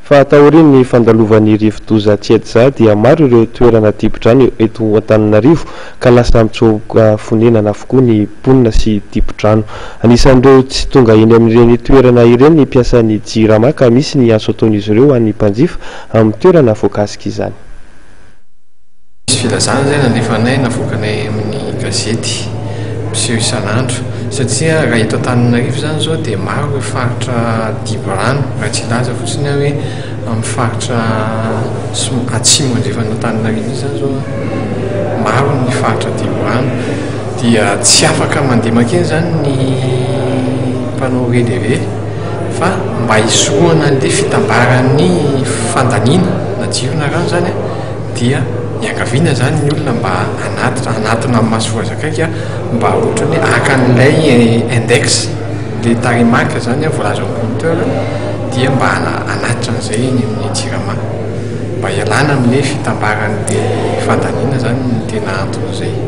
fa taoriny ny fandalovan'ny rivo-doza Tsedza dia maro ireo toerana dipo-drano eto Antananarivo ka lasa mitsoaka fonenana avokoa ny mponina sy dipo-drano. Anisan'ireo tsy tonga eny amin'ireny toerana ireny ny piasan'ny JIRAMA ka misy ny aso ataon'izy ireo an'ny mpanjifa amin'ny toerana voakasika izany. Misy filazana zay nandefanay navoakanay amin'ny gazety mpiseho isan'andro satria raha eto Antananarivo zany zao dia maro ireo faritra dibo-rano raha tsy laza fotsiny hoe amin'ny faritra atsimo andrefana Antananarivo zany zao maro ny faritra dibo-rano dia tsy afaka mandeha makeny zany ny mpanao releve fa mba hisoroana an'ilay fitambaran'ny fandaniana na jirona rano zany dia miankaviana zany ny olona mba anatina masovoazakaiky mba ohatrany hoe aka an'ilay index le tarimaka zany voalaza amin'ny compteur dia mba anatitra an'izay eny amin'ny JIRAMA mba hialana amin'ilay fitambaran'ilay fandaniana zany ny tena antony izay.